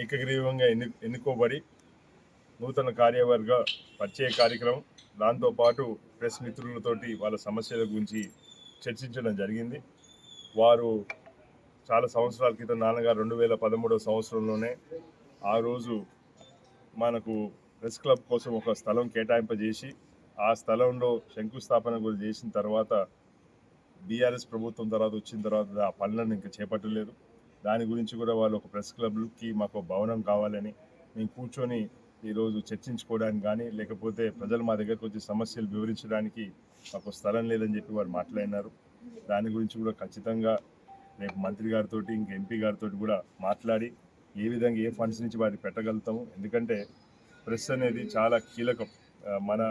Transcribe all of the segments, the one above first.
ఏకగ్రీవంగా ఎన్నుకోబడి నూతన కార్యవర్గ పరిచయ కార్యక్రమం, దాంతోపాటు ప్రెస్ మిత్రులతోటి వాళ్ళ సమస్యల గురించి చర్చించడం జరిగింది. వారు చాలా సంవత్సరాల క్రితం నాన్నగారు 2013 సంవత్సరంలోనే ఆ రోజు మనకు ప్రెస్ క్లబ్ కోసం ఒక స్థలం కేటాయింపజేసి ఆ స్థలంలో శంకుస్థాపన కూడా చేసిన తర్వాత బీఆర్ఎస్ ప్రభుత్వం తర్వాత వచ్చిన తర్వాత ఆ పనులను ఇంకా చేపట్టలేదు. దాని గురించి కూడా వాళ్ళు ఒక ప్రెస్ క్లబ్కి మాకు భవనం కావాలని మేము కూర్చొని ఈరోజు చర్చించుకోవడానికి కానీ, లేకపోతే ప్రజలు మా దగ్గరకు వచ్చి సమస్యలు వివరించడానికి మాకు స్థలం లేదని చెప్పి వారు మాట్లాడినారు. దాని గురించి కూడా ఖచ్చితంగా రేపు మంత్రి గారితో ఇంకా ఎంపీ గారితో కూడా మాట్లాడి ఏ విధంగా ఏ ఫండ్స్ నుంచి వారికి పెట్టగలుగుతాము. ఎందుకంటే ప్రెస్ అనేది చాలా కీలకం. మన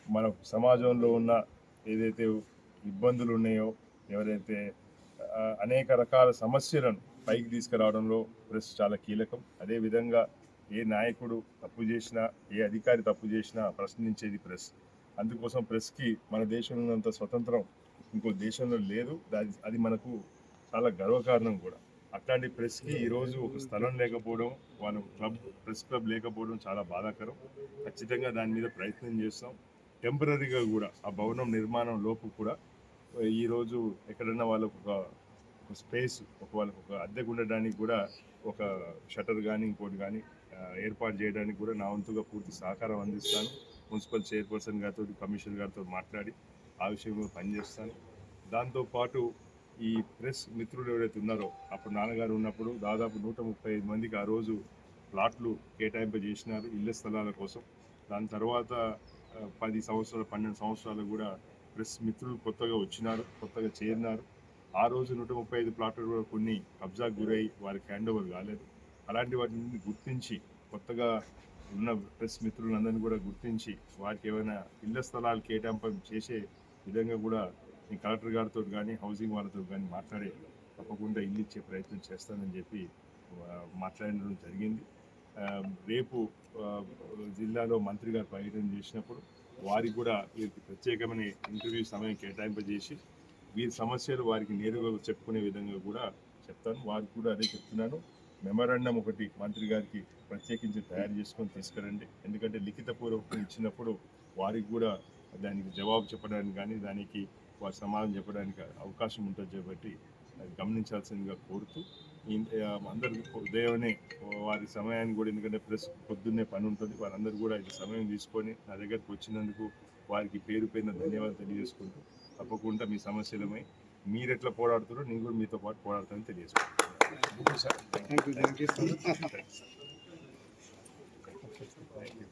మన సమాజంలో ఉన్న ఏదైతే ఇబ్బందులు ఉన్నాయో, ఎవరైతే అనేక రకాల సమస్యలను పైకి తీసుకురావడంలో ప్రెస్ చాలా కీలకం. అదేవిధంగా ఏ నాయకుడు తప్పు చేసినా, ఏ అధికారి తప్పు చేసినా ప్రశ్నించేది ప్రెస్. అందుకోసం ప్రెస్కి మన దేశంలో ఉన్నంత స్వతంత్రం ఇంకో దేశంలో లేదు. అది మనకు చాలా గర్వకారణం కూడా. అట్లాంటి ప్రెస్కి ఈరోజు ఒక స్థలం లేకపోవడం, వాళ్ళ ప్రెస్ క్లబ్ లేకపోవడం చాలా బాధాకరం. ఖచ్చితంగా దాని మీద ప్రయత్నం చేస్తాం. టెంపరీగా కూడా ఆ భవనం నిర్మాణం లోపు కూడా ఈరోజు ఎక్కడన్నా వాళ్ళకు ఒక స్పేస్, వాళ్ళకు ఒక అద్దెకు ఉండడానికి కూడా ఒక షటర్ కానీ ఇంకోటి కానీ ఏర్పాటు చేయడానికి కూడా నా వంతుగా పూర్తి సహకారం అందిస్తాను. మున్సిపల్ చైర్పర్సన్ గారితో, కమిషనర్ గారితో మాట్లాడి ఆ విషయంలో పనిచేస్తాను. దాంతోపాటు ఈ ప్రెస్ మిత్రులు ఎవరైతే ఉన్నారో, అప్పుడు నాన్నగారు ఉన్నప్పుడు దాదాపు 135 మందికి ఆ రోజు ప్లాట్లు కేటాయింపజేసినారు ఇళ్ల స్థలాల కోసం. దాని తర్వాత 10 సంవత్సరాలు 12 సంవత్సరాలు కూడా ప్రెస్ మిత్రులు కొత్తగా వచ్చినారు, కొత్తగా చేరినారు. ఆ రోజు 135 ప్లాట్లు కూడా కొన్ని కబ్జాకు గురై వారికి హ్యాండ్ ఓవర్ కాలేదు. అలాంటి వాటిని గుర్తించి కొత్తగా ఉన్న ప్రెస్ మిత్రులందరినీ కూడా గుర్తించి వారికి ఏమైనా ఇళ్ల స్థలాలు కేటాయింపు చేసే విధంగా కూడా నేను కలెక్టర్ గారితో కానీ, హౌసింగ్ వాళ్ళతో కానీ మాట్లాడి తప్పకుండా ఇల్లు ఇచ్చే ప్రయత్నం చేస్తానని చెప్పి మాట్లాడడం జరిగింది. రేపు జిల్లాలో మంత్రి గారు పర్యటన చేసినప్పుడు వారికి కూడా వీరికి ప్రత్యేకమైన ఇంటర్వ్యూ సమయం కేటాయింపజేసి వీరి సమస్యలు వారికి నేరుగా చెప్పుకునే విధంగా కూడా చెప్తాను. వారికి కూడా అదే చెప్తున్నాను. మెమరాండం ఒకటి మంత్రి గారికి ప్రత్యేకించి తయారు చేసుకొని తీసుకురండి. ఎందుకంటే లిఖితపూర్వకం ఇచ్చినప్పుడు వారికి కూడా దానికి జవాబు చెప్పడానికి కానీ, దానికి వారి సమాధానం చెప్పడానికి అవకాశం ఉంటుంది కాబట్టి అది గమనించాల్సిందిగా కోరుతూ, అందరూ ఉదయమే వారి సమయాన్ని కూడా, ఎందుకంటే ప్రెస్ పొద్దున్నే పని ఉంటుంది, వారందరూ కూడా ఇది సమయం తీసుకొని నా దగ్గరకు వచ్చినందుకు వారికి పేరు పేరున ధన్యవాదాలు తెలియజేసుకుంటూ, తప్పకుండా మీ సమస్యలమై మీరు ఎట్లా పోరాడుతారో నేను కూడా మీతో పాటు పోరాడతానని తెలియజేసుకుంటాను. Thank you.